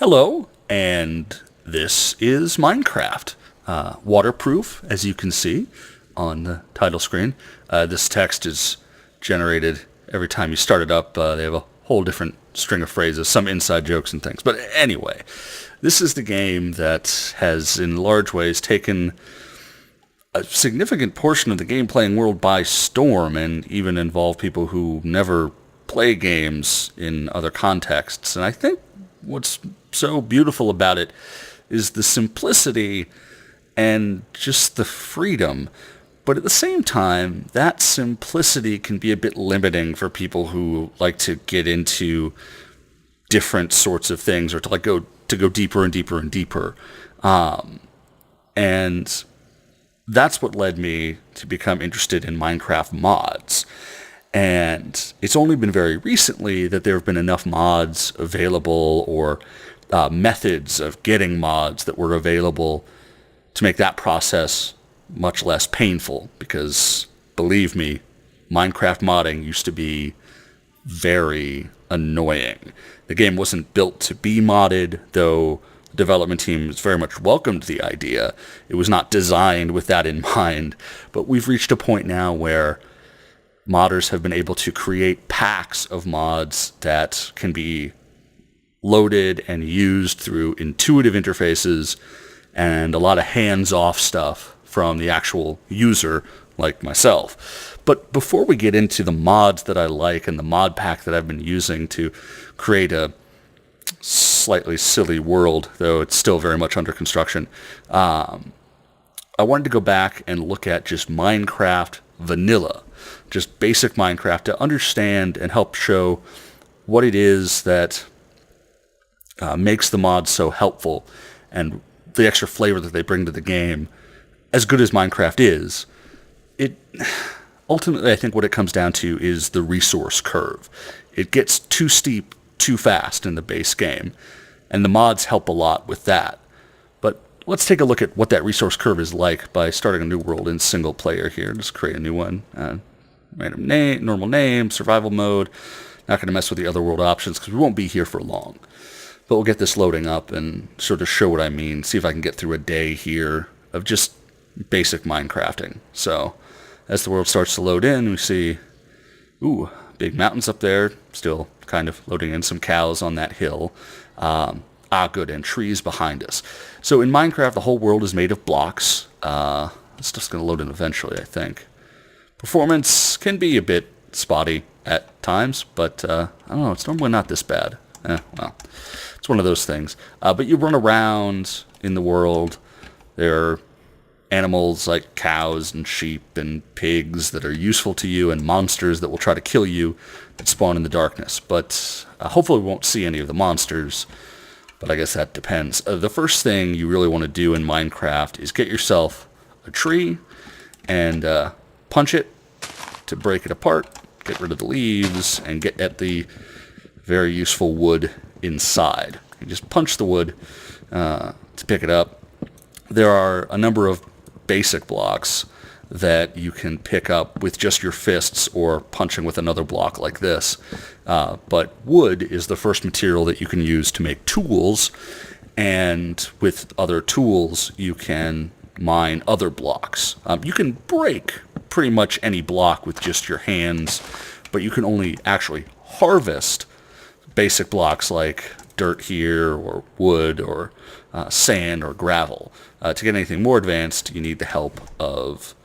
Hello, and this is Minecraft. Waterproof, as you can see on the title screen. This text is generated every time you start it up. They have a whole different string of phrases, some inside jokes and things. But anyway, this is the game that has, in large ways, taken a significant portion of the game-playing world by storm and even involved people who never play games in other contexts. And I think what's so beautiful about it is the simplicity and just the freedom. But at the same time, that simplicity can be a bit limiting for people who like to get into different sorts of things or to go deeper and deeper and deeper. And that's what led me to become interested in Minecraft mods. And it's only been very recently that there have been enough mods available or methods of getting mods that were available to make that process much less painful. Because, believe me, Minecraft modding used to be very annoying. The game wasn't built to be modded, though the development team very much welcomed the idea. It was not designed with that in mind. But we've reached a point now where modders have been able to create packs of mods that can be loaded and used through intuitive interfaces and a lot of hands-off stuff from the actual user, like myself. But before we get into the mods that I like and the mod pack that I've been using to create a slightly silly world, though it's still very much under construction, I wanted to go back and look at just Minecraft vanilla, just basic Minecraft, to understand and help show what it is that makes the mods so helpful and the extra flavor that they bring to the game. As good as Minecraft is, it ultimately, I think what it comes down to is the resource curve. It gets too steep too fast in the base game, and the mods help a lot with that. But let's take a look at what that resource curve is like by starting a new world in single player here. Just create a new one. Random name, normal name, survival mode. Not going to mess with the other world options because we won't be here for long. But we'll get this loading up and sort of show what I mean. See if I can get through a day here of just basic Minecrafting. So as the world starts to load in, we see, ooh, big mountains up there. Still kind of loading in some cows on that hill. Good, and trees behind us. So in Minecraft, the whole world is made of blocks. This stuff's going to load in eventually, I think. Performance can be a bit spotty at times, but I don't know, it's normally not this bad. Well, it's one of those things. But you run around in the world. There are animals like cows and sheep and pigs that are useful to you, and monsters that will try to kill you that spawn in the darkness. But hopefully we won't see any of the monsters, but I guess that depends. The first thing you really want to do in Minecraft is get yourself a tree and punch it to break it apart, get rid of the leaves, and get at the very useful wood inside. You just punch the wood to pick it up. There are a number of basic blocks that you can pick up with just your fists or punching with another block like this. But wood is the first material that you can use to make tools, and with other tools you can mine other blocks. You can break pretty much any block with just your hands, but you can only actually harvest basic blocks like dirt here, or wood, or sand, or gravel. To get anything more advanced, you need the help of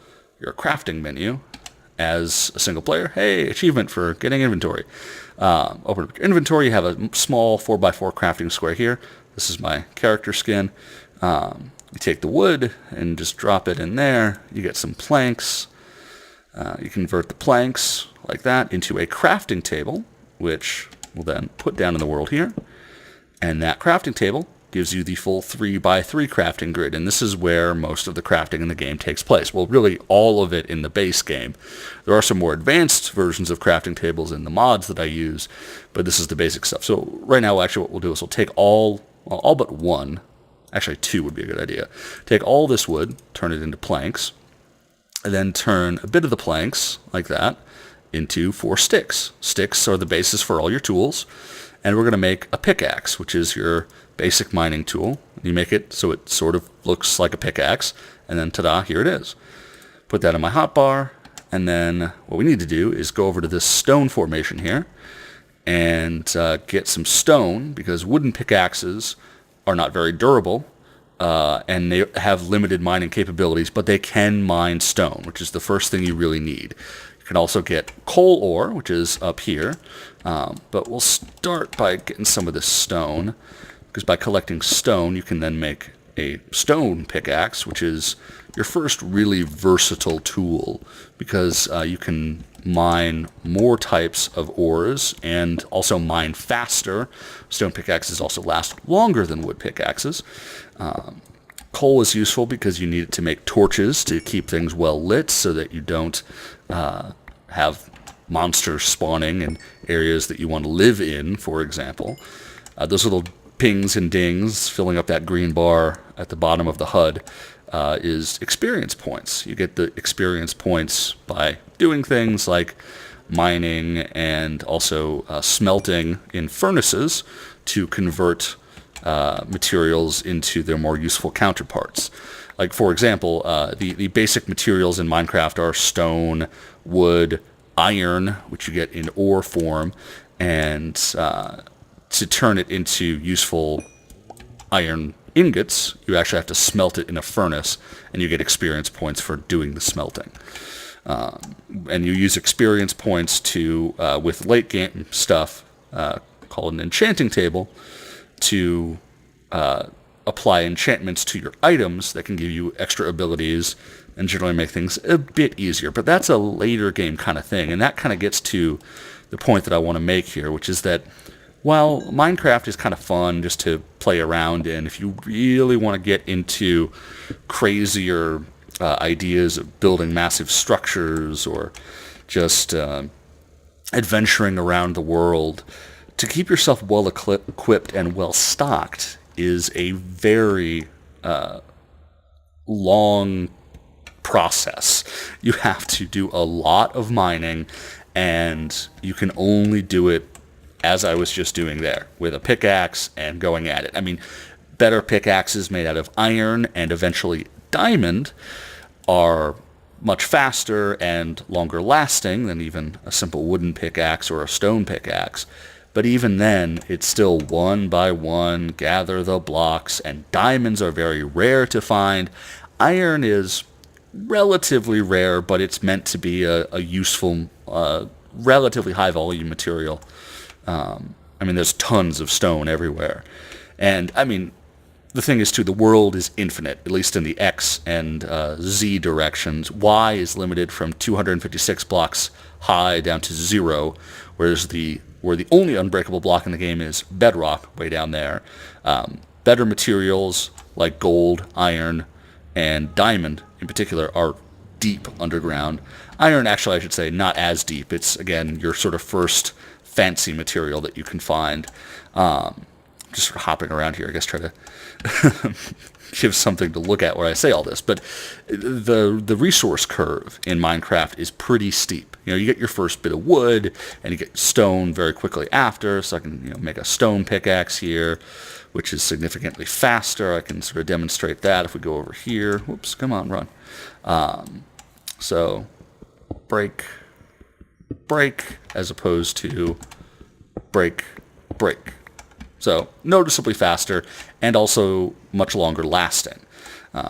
your crafting menu. As a single player, hey, achievement for getting inventory. Open up your inventory, you have a small 4x4 crafting square here. This is my character skin. You take the wood and just drop it in there. You get some planks. You convert the planks like that into a crafting table, which we'll then put down in the world here. And that crafting table gives you the full 3x3 crafting grid, and this is where most of the crafting in the game takes place. Well, really all of it in the base game. There are some more advanced versions of crafting tables in the mods that I use, but this is the basic stuff. So right now, actually what we'll do is we'll take all but one, actually two would be a good idea. Take all this wood, turn it into planks, and then turn a bit of the planks, like that, into 4 sticks. Sticks are the basis for all your tools, and we're going to make a pickaxe, which is your basic mining tool. You make it so it sort of looks like a pickaxe, and then ta-da, here it is. Put that in my hotbar, and then what we need to do is go over to this stone formation here and get some stone, because wooden pickaxes are not very durable, and they have limited mining capabilities, but they can mine stone, which is the first thing you really need. You can also get coal ore, which is up here, but we'll start by getting some of this stone, because by collecting stone, you can then make a stone pickaxe, which is your first really versatile tool, because you can mine more types of ores and also mine faster. Stone pickaxes also last longer than wood pickaxes. Coal is useful because you need it to make torches to keep things well lit so that you don't have monsters spawning in areas that you want to live in, for example. Those little pings and dings filling up that green bar at the bottom of the HUD is experience points. You get the experience points by doing things like mining and also smelting in furnaces to convert materials into their more useful counterparts. Like, for example, the basic materials in Minecraft are stone, wood, iron, which you get in ore form, and to turn it into useful iron ingots, you actually have to smelt it in a furnace, and you get experience points for doing the smelting. And you use experience points to, with late game stuff, called an enchanting table, to apply enchantments to your items that can give you extra abilities and generally make things a bit easier. But that's a later game kind of thing, and that kind of gets to the point that I want to make here, which is that while Minecraft is kind of fun just to play around in, if you really want to get into crazier ideas of building massive structures or just adventuring around the world, to keep yourself well equipped and well stocked is a very long process. You have to do a lot of mining, and you can only do it as I was just doing there, with a pickaxe and going at it. I mean, better pickaxes made out of iron and eventually diamond are much faster and longer lasting than even a simple wooden pickaxe or a stone pickaxe. But even then, it's still one by one, gather the blocks, and diamonds are very rare to find. Iron is relatively rare, but it's meant to be a useful, relatively high volume material. I mean, there's tons of stone everywhere. And, I mean, the thing is, too, the world is infinite, at least in the X and Z directions. Y is limited from 256 blocks high down to 0, whereas where the only unbreakable block in the game is bedrock, way down there. Better materials like gold, iron, and diamond, in particular, are deep underground. Iron, actually, I should say, not as deep. It's, again, your sort of first fancy material that you can find. Just sort of hopping around here, I guess, try to give something to look at where I say all this. But the resource curve in Minecraft is pretty steep. You know, you get your first bit of wood, and you get stone very quickly after. So I can, make a stone pickaxe here, which is significantly faster. I can sort of demonstrate that if we go over here. Whoops, come on, run. So break, as opposed to break. So noticeably faster and also much longer lasting.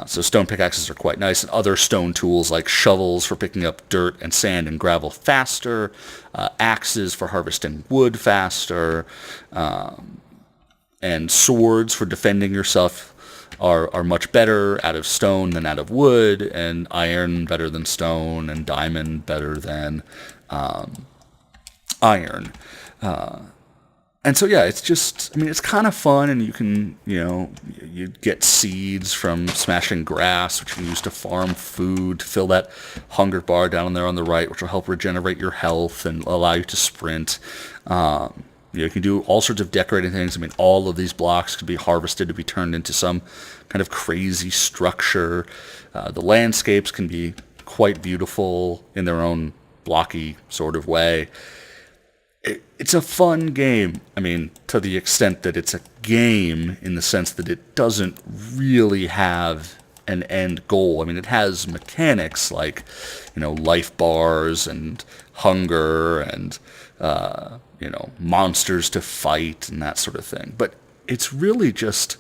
So stone pickaxes are quite nice, and other stone tools like shovels for picking up dirt and sand and gravel faster, axes for harvesting wood faster, and swords for defending yourself are much better out of stone than out of wood, and iron better than stone, and diamond better than iron. And so, yeah, it's just, it's kind of fun, and you can, you get seeds from smashing grass, which you can use to farm food, to fill that hunger bar down there on the right, which will help regenerate your health and allow you to sprint. You can do all sorts of decorating things. All of these blocks could be harvested to be turned into some kind of crazy structure. The landscapes can be quite beautiful in their own blocky sort of way. it's a fun game. I mean, to the extent that it's a game in the sense that it doesn't really have an end goal. I mean, it has mechanics like, life bars and hunger and, monsters to fight and that sort of thing. But it's really just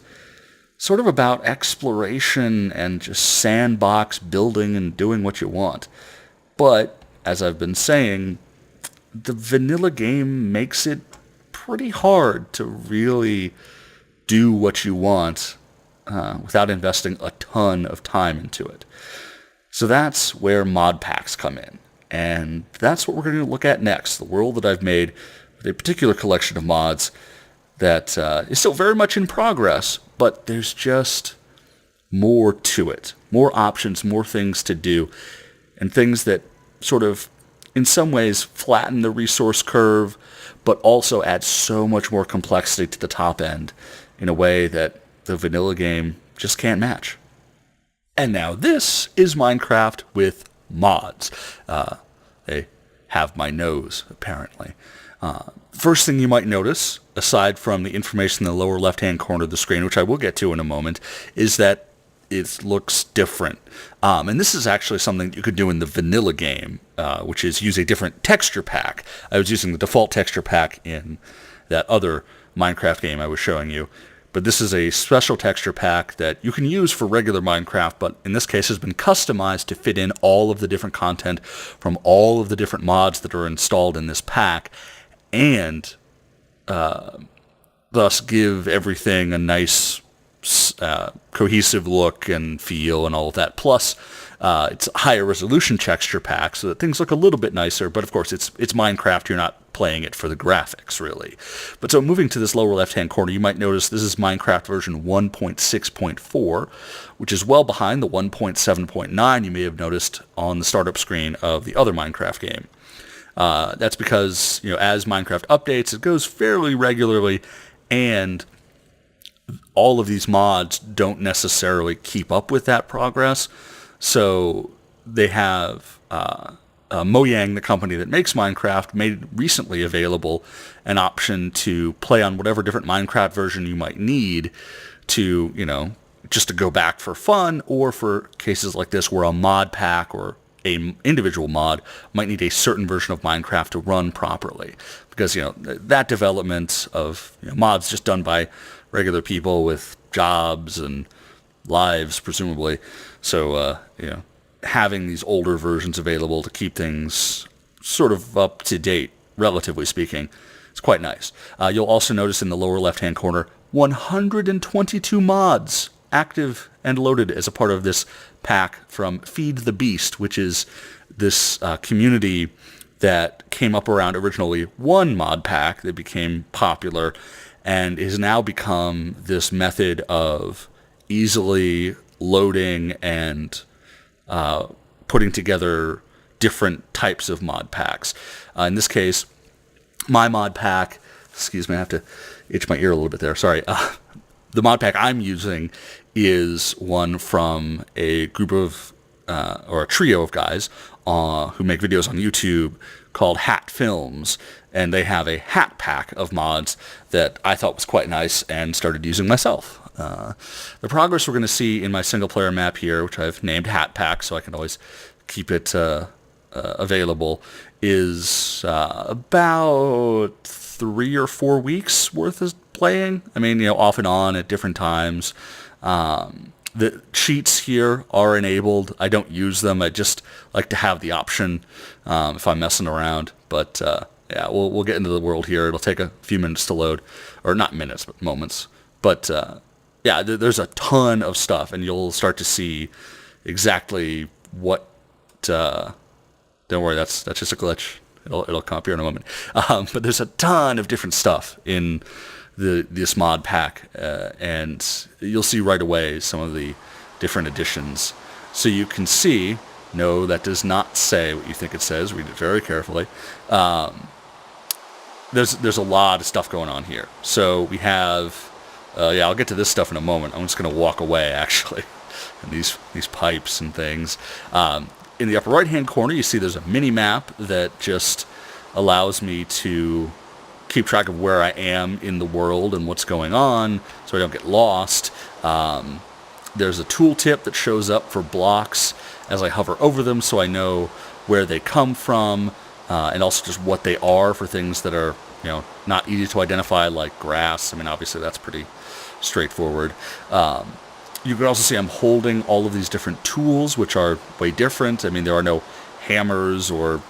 sort of about exploration and just sandbox building and doing what you want. But, as I've been saying, the vanilla game makes it pretty hard to really do what you want without investing a ton of time into it. So that's where mod packs come in. And that's what we're going to look at next, the world that I've made with a particular collection of mods that is still very much in progress, but there's just more to it. More options, more things to do, and things that sort of, in some ways, flatten the resource curve, but also add so much more complexity to the top end in a way that the vanilla game just can't match. And now this is Minecraft with mods. They have my nose, apparently. First thing you might notice, aside from the information in the lower left-hand corner of the screen, which I will get to in a moment, is that it looks different. And this is actually something you could do in the vanilla game, which is use a different texture pack. I was using the default texture pack in that other Minecraft game I was showing you. But this is a special texture pack that you can use for regular Minecraft, but in this case has been customized to fit in all of the different content from all of the different mods that are installed in this pack, and thus give everything a nice cohesive look and feel and all of that. Plus, it's a higher resolution texture pack so that things look a little bit nicer, but of course it's Minecraft, you're not playing it for the graphics, really. But so moving to this lower left-hand corner, you might notice this is Minecraft version 1.6.4, which is well behind the 1.7.9 you may have noticed on the startup screen of the other Minecraft game. That's because, as Minecraft updates, it goes fairly regularly, and all of these mods don't necessarily keep up with that progress. So they have Mojang, the company that makes Minecraft, made recently available an option to play on whatever different Minecraft version you might need to, just to go back for fun, or for cases like this where a mod pack or a individual mod might need a certain version of Minecraft to run properly. Because, that development of mods just done by regular people with jobs and lives, presumably. So, having these older versions available to keep things sort of up to date, relatively speaking, is quite nice. You'll also notice in the lower left-hand corner, 122 mods active and loaded as a part of this pack from Feed the Beast, which is this community that came up around originally one mod pack that became popular and has now become this method of easily loading and putting together different types of mod packs. In this case, my mod pack, excuse me, I have to itch my ear a little bit there, sorry. The mod pack I'm using is one from a group of, or a trio of guys who make videos on YouTube called Hat Films, and they have a hat pack of mods that I thought was quite nice and started using myself. The progress we're going to see in my single-player map here, which I've named Hat Pack so I can always keep it available, is about 3 or 4 weeks worth of playing. I mean, off and on at different times. The cheats here are enabled. I don't use them. I just like to have the option if I'm messing around. But yeah, we'll get into the world here. It'll take a few minutes to load, or not minutes, but moments. But yeah, there's a ton of stuff, and you'll start to see exactly what. Don't worry, that's just a glitch. It'll come up here in a moment. But there's a ton of different stuff in this mod pack, and you'll see right away some of the different additions. So you can see, no, that does not say what you think it says. Read it very carefully. There's a lot of stuff going on here. So we have, yeah, I'll get to this stuff in a moment. I'm just going to walk away, actually, and these pipes and things. In the upper right-hand corner, you see there's a mini-map that just allows me to keep track of where I am in the world and what's going on so I don't get lost. There's a tooltip that shows up for blocks as I hover over them, so I know where they come from, and also just what they are for things that are, not easy to identify, like grass. I mean, obviously that's pretty straightforward. You can also see I'm holding all of these different tools, which are way different. I mean, there are no hammers, or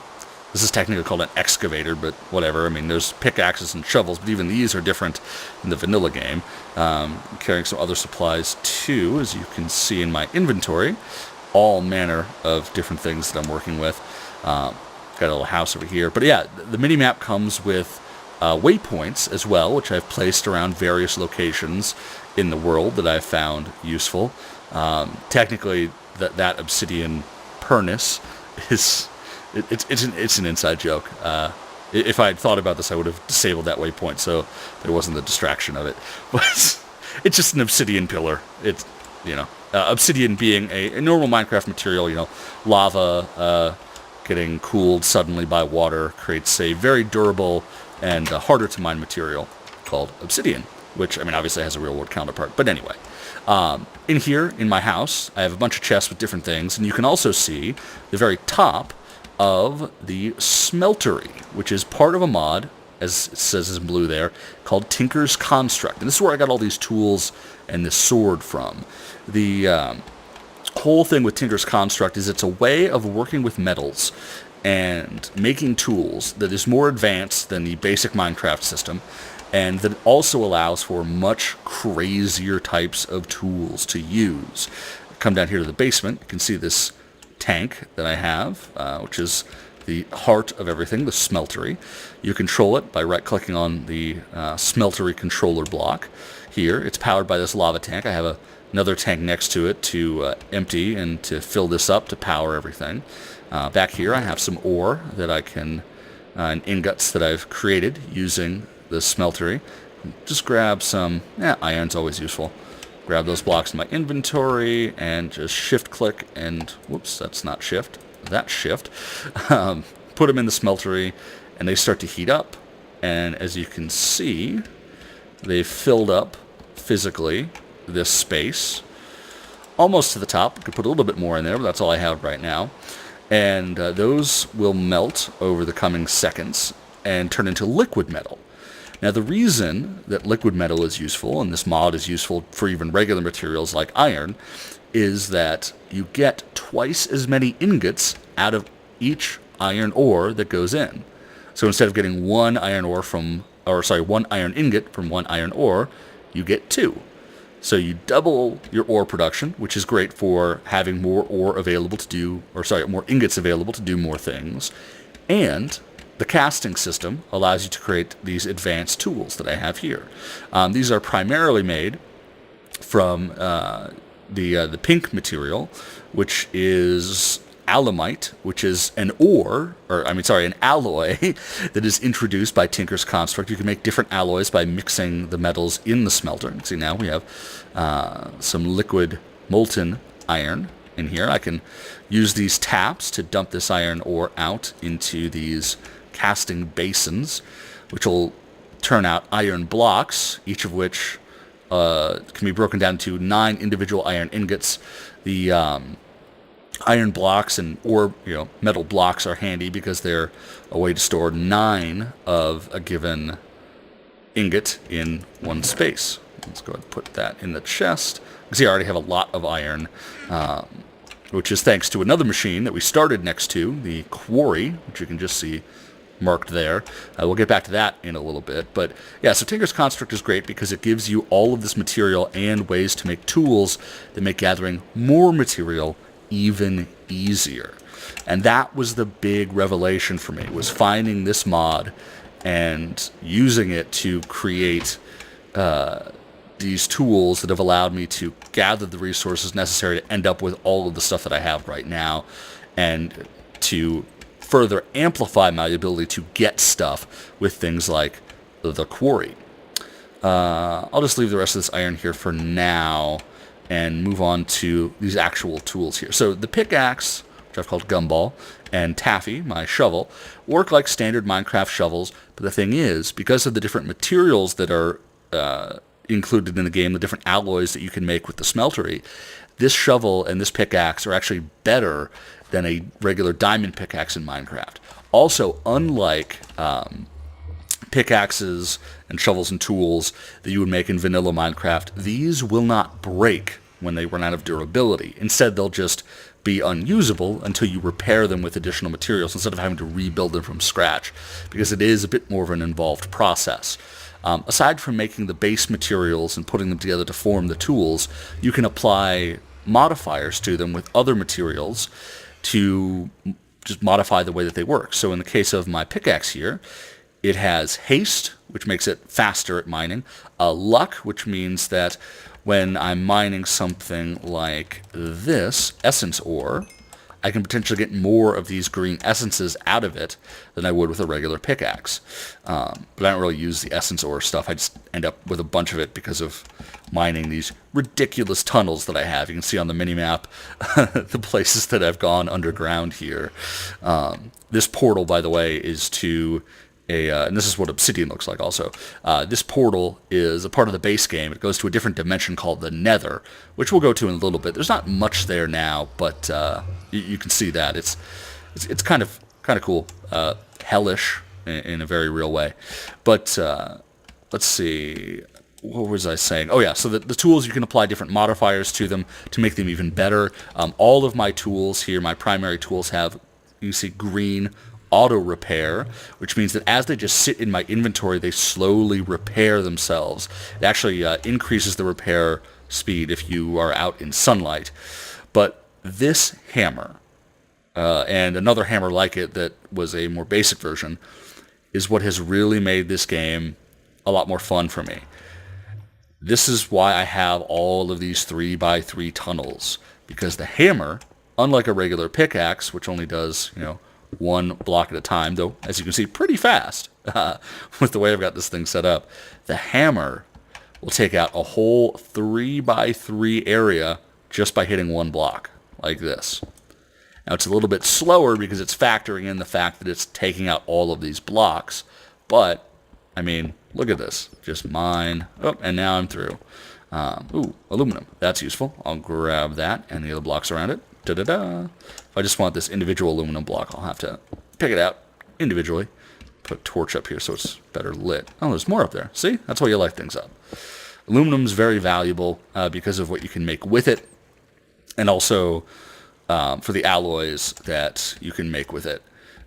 this is technically called an excavator, but whatever. I mean, there's pickaxes and shovels, but even these are different in the vanilla game. I'm carrying some other supplies too, as you can see in my inventory. All manner of different things that I'm working with. Got a little house over here. But yeah, the mini-map comes with waypoints as well, which I've placed around various locations in the world that I've found useful. Technically, that obsidian pernice is... It's an inside joke. If I had thought about this, I would have disabled that waypoint, so there wasn't the distraction of it. But it's just an obsidian pillar. It's, obsidian being a normal Minecraft material, lava getting cooled suddenly by water creates a very durable and harder to mine material called obsidian, which, I mean, obviously has a real-world counterpart. But anyway, in here, in my house, I have a bunch of chests with different things, and you can also see the very top of the smeltery, which is part of a mod, as it says in blue there, called Tinker's Construct. And this is where I got all these tools and this sword from. The whole thing with Tinker's Construct is it's a way of working with metals and making tools that is more advanced than the basic Minecraft system, and that also allows for much crazier types of tools to use. Come down here to the basement, you can see this tank that I have, which is the heart of everything, the smeltery. You control it by right-clicking on the smeltery controller block. Here, it's powered by this lava tank. I have another tank next to it to empty and to fill this up to power everything. Back here, I have some ore that I can, and ingots that I've created using the smeltery. Just grab some, iron's always useful. Grab those blocks in my inventory and just shift-click and, whoops, that's not shift, that's shift. Put them in the smeltery and they start to heat up. And as you can see, they've filled up physically this space almost to the top. I could put a little bit more in there, but that's all I have right now. And those will melt over the coming seconds and turn into liquid metal. Now, the reason that liquid metal is useful, and this mod is useful for even regular materials like iron, is that you get twice as many ingots out of each iron ore that goes in. So instead of getting one iron ingot from one iron ore, you get two. So you double your ore production, which is great for having more ore available to do, more ingots available to do more things, and the casting system allows you to create these advanced tools that I have here. These are primarily made from the pink material, which is alumite, which is an alloy that is introduced by Tinker's Construct. You can make different alloys by mixing the metals in the smelter. You can see now we have some liquid molten iron in here. I can use these taps to dump this iron ore out into these casting basins, which will turn out iron blocks, each of which can be broken down to 9 individual iron ingots. The iron blocks and metal blocks are handy because they're a way to store 9 of a given ingot in one space. Let's go ahead and put that in the chest. You see, I already have a lot of iron, which is thanks to another machine that we started next to, the quarry, which you can just see marked there. We'll get back to that in a little bit. But yeah, so Tinker's Construct is great because it gives you all of this material and ways to make tools that make gathering more material even easier. And that was the big revelation for me, was finding this mod and using it to create these tools that have allowed me to gather the resources necessary to end up with all of the stuff that I have right now, and to further amplify my ability to get stuff with things like the quarry. I'll just leave the rest of this iron here for now and move on to these actual tools here. So the pickaxe, which which I've called Gumball, and Taffy, my shovel, work like standard Minecraft shovels. But the thing is, because of the different materials that are included in the game, the different alloys that you can make with the smeltery, this shovel and this pickaxe are actually better than a regular diamond pickaxe in Minecraft. Also, unlike pickaxes and shovels and tools that you would make in vanilla Minecraft, these will not break when they run out of durability. Instead, they'll just be unusable until you repair them with additional materials instead of having to rebuild them from scratch, because it is a bit more of an involved process. Aside from making the base materials and putting them together to form the tools, you can apply modifiers to them with other materials to just modify the way that they work. So in the case of my pickaxe here, it has haste, which makes it faster at mining, luck, which means that when I'm mining something like this, essence ore, I can potentially get more of these green essences out of it than I would with a regular pickaxe. But I don't really use the essence ore stuff. I just end up with a bunch of it because of mining these ridiculous tunnels that I have. You can see on the mini-map the places that I've gone underground here. This portal, by the way, is to and this is what Obsidian looks like also. This portal is a part of the base game. It goes to a different dimension called the Nether, which we'll go to in a little bit. There's not much there now, but you can see that. It's kind of cool. Hellish in a very real way. But let's see. What was I saying? Oh yeah, so the tools, you can apply different modifiers to them to make them even better. All of my tools here, my primary tools have, you see, green auto repair, which means that as they just sit in my inventory, they slowly repair themselves. It actually increases the repair speed if you are out in sunlight. But this hammer, and another hammer like it that was a more basic version, is what has really made this game a lot more fun for me. This is why I have all of these 3x3 tunnels, because the hammer, unlike a regular pickaxe, which only does, one block at a time, though, as you can see, pretty fast with the way I've got this thing set up, the hammer will take out a whole 3x3 area just by hitting one block, like this. Now, it's a little bit slower because it's factoring in the fact that it's taking out all of these blocks, but, I mean, look at this. Just mine. Oh, and now I'm through. Aluminum. That's useful. I'll grab that and the other blocks around it. Da-da-da. If I just want this individual aluminum block, I'll have to pick it out individually. Put a torch up here so it's better lit. Oh, there's more up there. See? That's why you light things up. Aluminum's very valuable because of what you can make with it, and also for the alloys that you can make with it.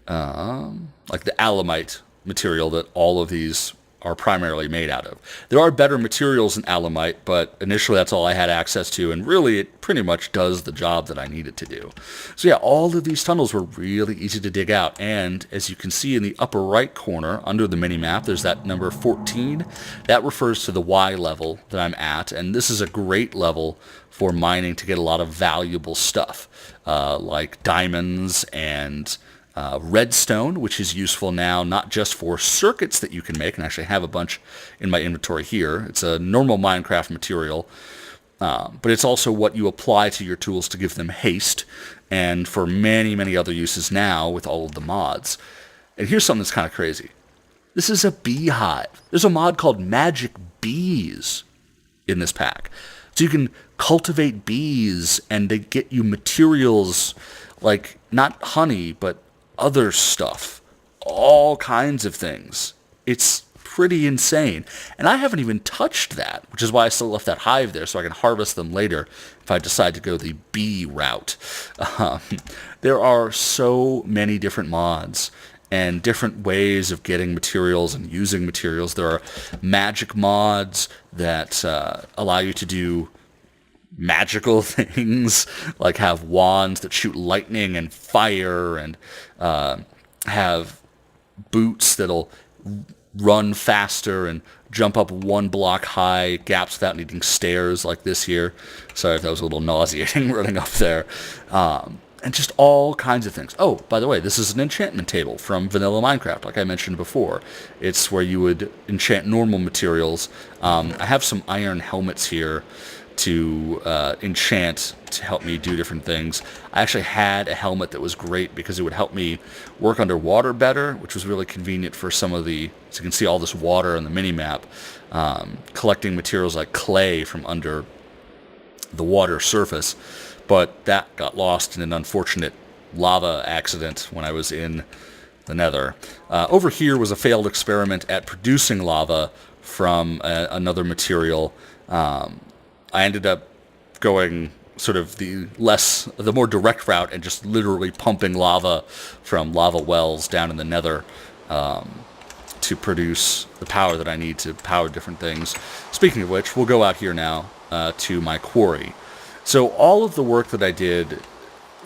Like the alumite material that all of these are primarily made out of. There are better materials than alumite, but initially that's all I had access to, and really it pretty much does the job that I need it to do. So yeah, all of these tunnels were really easy to dig out, and as you can see in the upper right corner under the mini-map, there's that number 14. That refers to the Y level that I'm at, and this is a great level for mining to get a lot of valuable stuff, like diamonds and redstone, which is useful now not just for circuits that you can make, and I actually have a bunch in my inventory here. It's a normal Minecraft material, but it's also what you apply to your tools to give them haste, and for many, many other uses now with all of the mods. And here's something that's kind of crazy. This is a beehive. There's a mod called Magic Bees in this pack. So you can cultivate bees, and they get you materials like not honey, but other stuff, all kinds of things. It's pretty insane. And I haven't even touched that, which is why I still left that hive there so I can harvest them later if I decide to go the bee route. There are so many different mods and different ways of getting materials and using materials. There are magic mods that allow you to do magical things, like have wands that shoot lightning and fire, and have boots that'll run faster and jump up one block high gaps without needing stairs, like this here. Sorry if that was a little nauseating running up there. And just all kinds of things. Oh, by the way, this is an enchantment table from vanilla Minecraft, like I mentioned before. It's where you would enchant normal materials. I have some iron helmets here to enchant to help me do different things. I actually had a helmet that was great because it would help me work underwater better, which was really convenient for some of the, so you can see all this water on the mini-map, collecting materials like clay from under the water surface. But that got lost in an unfortunate lava accident when I was in the Nether. Over here was a failed experiment at producing lava from another material. I ended up going sort of the more direct route and just literally pumping lava from lava wells down in the Nether to produce the power that I need to power different things. Speaking of which, we'll go out here now to my quarry. So all of the work that I did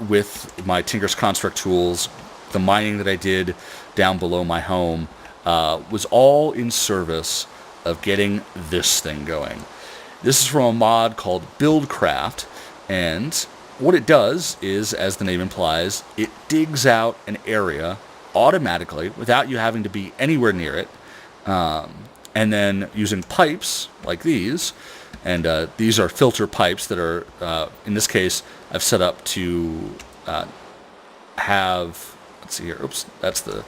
with my Tinker's Construct tools, the mining that I did down below my home, was all in service of getting this thing going. This is from a mod called Buildcraft, and what it does is, as the name implies, it digs out an area automatically without you having to be anywhere near it, and then using pipes like these, and these are filter pipes that are, in this case, I've set up to have, let's see here, oops, that's the,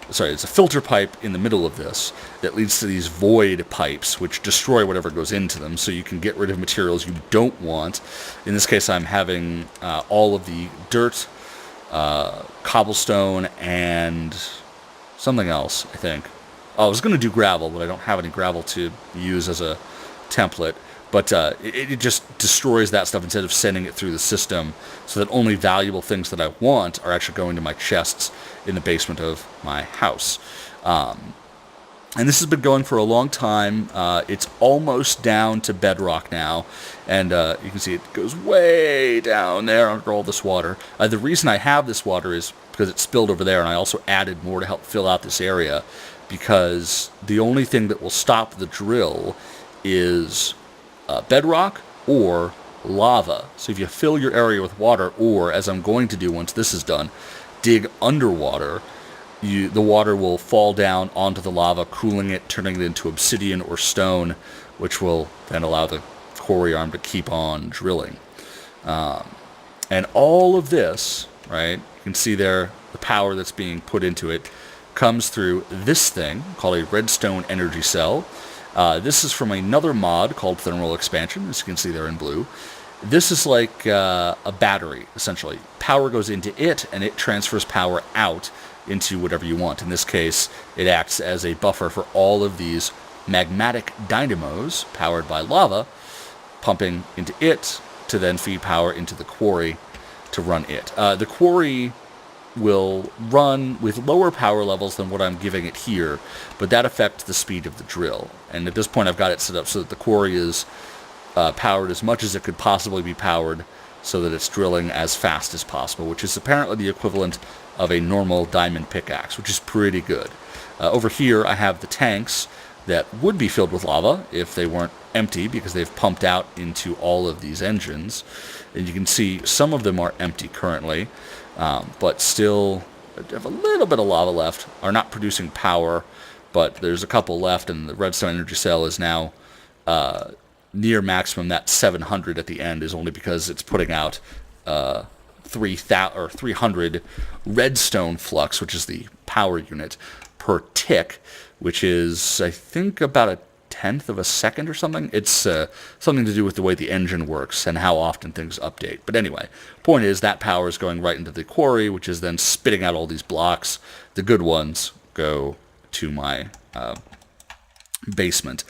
it's a filter pipe in the middle of this that leads to these void pipes, which destroy whatever goes into them, so you can get rid of materials you don't want. In this case, I'm having all of the dirt, cobblestone, and something else, I think. Oh, I was going to do gravel, but I don't have any gravel to use as a template. But it just destroys that stuff instead of sending it through the system, so that only valuable things that I want are actually going to my chests in the basement of my house. And this has been going for a long time. It's almost down to bedrock now, and you can see it goes way down there under all this water. The reason I have this water is because it spilled over there, and I also added more to help fill out this area, because the only thing that will stop the drill is bedrock or lava. So if you fill your area with water, or, as I'm going to do once this is done, dig underwater, the water will fall down onto the lava, cooling it, turning it into obsidian or stone, which will then allow the quarry arm to keep on drilling. And all of this, right, you can see there the power that's being put into it comes through this thing called a redstone energy cell. This is from another mod called Thermal Expansion, as you can see there in blue. This is like a battery, essentially. Power goes into it, and it transfers power out into whatever you want. In this case, it acts as a buffer for all of these magmatic dynamos powered by lava, pumping into it to then feed power into the quarry to run it. The quarry will run with lower power levels than what I'm giving it here, but that affects the speed of the drill. And at this point, I've got it set up so that the quarry is powered as much as it could possibly be powered, so that it's drilling as fast as possible, which is apparently the equivalent of a normal diamond pickaxe, which is pretty good. Over here, I have the tanks that would be filled with lava if they weren't empty, because they've pumped out into all of these engines. And you can see some of them are empty currently, but still have a little bit of lava left, are not producing power, but there's a couple left, and the redstone energy cell is now near maximum. That 700 at the end is only because it's putting out 300 redstone flux, which is the power unit, per tick, which is, I think, about a tenth of a second or something. It's something to do with the way the engine works and how often things update. But anyway, point is that power is going right into the quarry, which is then spitting out all these blocks. The good ones go to my basement.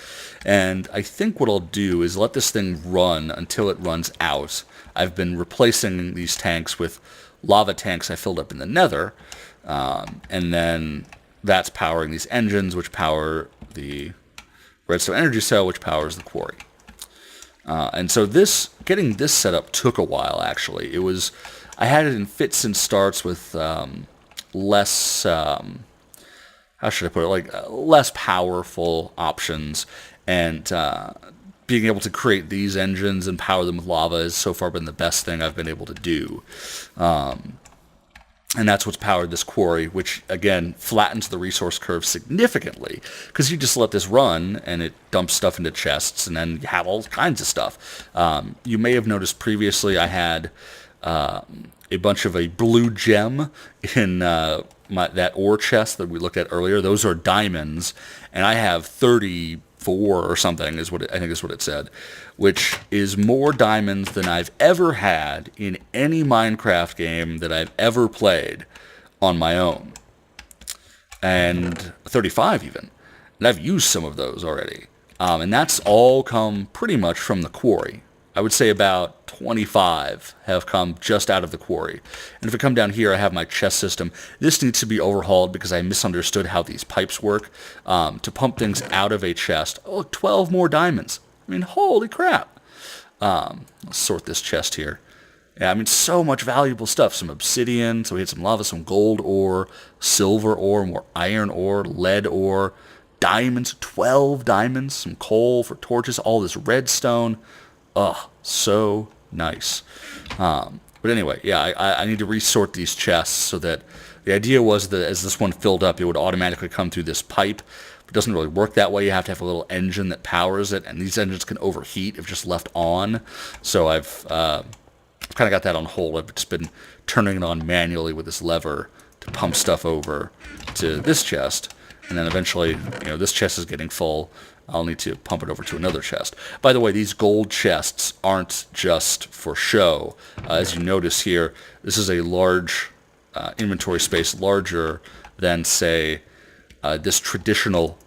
And I think what I'll do is let this thing run until it runs out. I've been replacing these tanks with lava tanks I filled up in the Nether, and then that's powering these engines, which power the redstone energy cell, which powers the quarry. And so getting this set up took a while, actually. I had it in fits and starts with less, how should I put it, less powerful options, and being able to create these engines and power them with lava has so far been the best thing I've been able to do. And that's what's powered this quarry, which, again, flattens the resource curve significantly. Because you just let this run, and it dumps stuff into chests, and then you have all kinds of stuff. You may have noticed previously I had a bunch of a blue gem in that ore chest that we looked at earlier. Those are diamonds, and I have 34 or something, I think is what it said, which is more diamonds than I've ever had in any Minecraft game that I've ever played on my own. And 35 even. And I've used some of those already. And that's all come pretty much from the quarry. I would say about 25 have come just out of the quarry. And if I come down here, I have my chest system. This needs to be overhauled because I misunderstood how these pipes work. To pump things out of a chest. Oh, 12 more diamonds. I mean, holy crap. Let's sort this chest here. Yeah, I mean, so much valuable stuff. Some obsidian, so we had some lava, some gold ore, silver ore, more iron ore, lead ore, diamonds, 12 diamonds, some coal for torches, all this redstone. Oh, so nice. But anyway, yeah, I need to resort these chests so that the idea was that as this one filled up, it would automatically come through this pipe. It doesn't really work that way. You have to have a little engine that powers it, and these engines can overheat if just left on. So I've kind of got that on hold. I've just been turning it on manually with this lever to pump stuff over to this chest, and then eventually, this chest is getting full. I'll need to pump it over to another chest. By the way, these gold chests aren't just for show. As you notice here, this is a large inventory space, larger than, say, this traditional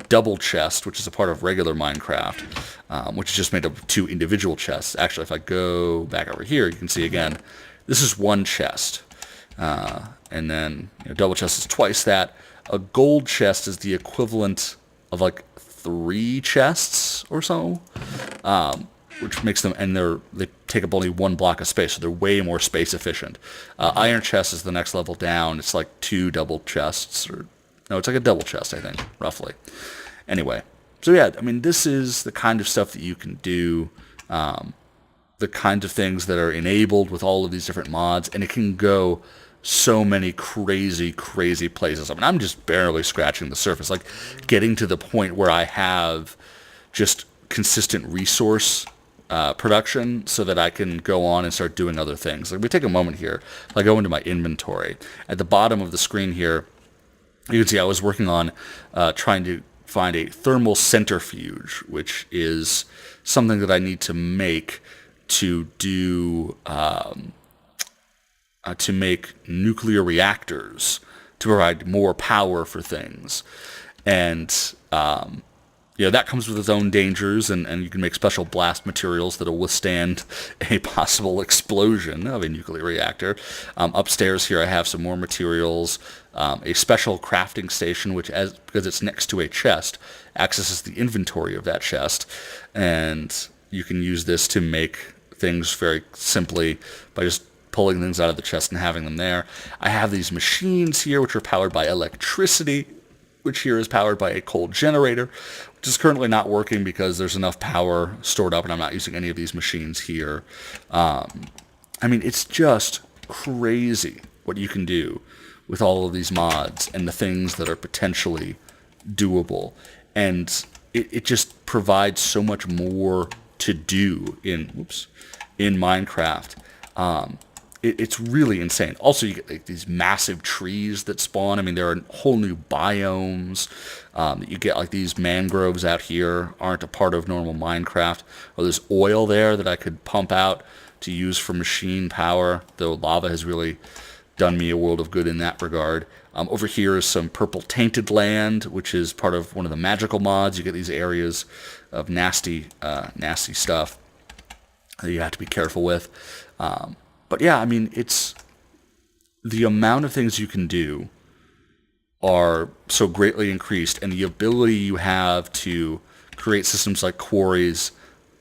double chest, which is a part of regular Minecraft, which is just made up of 2 individual chests. Actually, if I go back over here, you can see again, this is 1 chest. And then double chest is twice that. A gold chest is the equivalent of like 3 chests or so, which makes them, and they take up only 1 block of space, so they're way more space efficient. Iron chest is the next level down. It's like 2 double chests, no, it's like a double chest, I think, roughly. Anyway, so yeah, I mean, this is the kind of stuff that you can do, the kind of things that are enabled with all of these different mods, and it can go so many crazy, crazy places. I mean, I'm just barely scratching the surface, like getting to the point where I have just consistent resource production so that I can go on and start doing other things. Like, we take a moment here. If I go into my inventory, at the bottom of the screen here, you can see I was working on trying to find a thermal centrifuge, which is something that I need to make to do to make nuclear reactors to provide more power for things. And that comes with its own dangers, and you can make special blast materials that will withstand a possible explosion of a nuclear reactor. Upstairs here I have some more materials, a special crafting station, which, because it's next to a chest, accesses the inventory of that chest, and you can use this to make things very simply by just pulling things out of the chest and having them there. I have these machines here, which are powered by electricity, which here is powered by a coal generator, which is currently not working because there's enough power stored up and I'm not using any of these machines here. I mean, it's just crazy what you can do with all of these mods and the things that are potentially doable. And it just provides so much more to do in Minecraft. It's really insane. Also, you get like these massive trees that spawn. I mean, there are whole new biomes. You get like these mangroves out here aren't a part of normal Minecraft. Oh, there's oil there that I could pump out to use for machine power, though lava has really done me a world of good in that regard. Over here is some purple tainted land, which is part of one of the magical mods. You get these areas of nasty stuff that you have to be careful with. But yeah, I mean, it's the amount of things you can do are so greatly increased, and the ability you have to create systems like quarries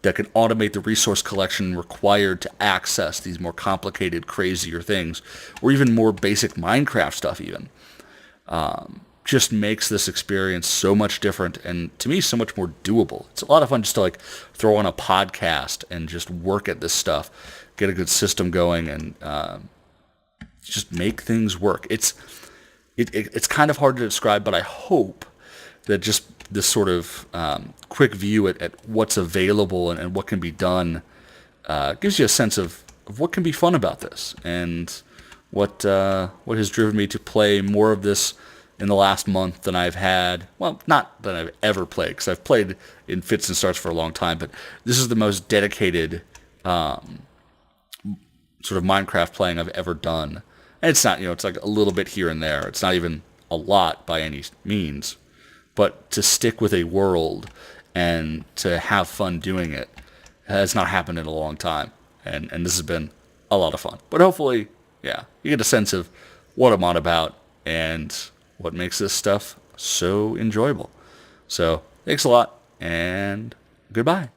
that can automate the resource collection required to access these more complicated, crazier things, or even more basic Minecraft stuff even, just makes this experience so much different, and to me, so much more doable. It's a lot of fun just to like throw on a podcast and just work at this stuff, get a good system going, and just make things work. It's kind of hard to describe, but I hope that just this sort of quick view at what's available and what can be done gives you a sense of what can be fun about this, and what has driven me to play more of this in the last month than I've had. Well, not that I've ever played, because I've played in fits and starts for a long time, but this is the most dedicated sort of Minecraft playing I've ever done. And it's not, it's like a little bit here and there. It's not even a lot by any means. But to stick with a world and to have fun doing it has not happened in a long time. And this has been a lot of fun. But hopefully, yeah, you get a sense of what I'm on about and what makes this stuff so enjoyable. So, thanks a lot, and goodbye.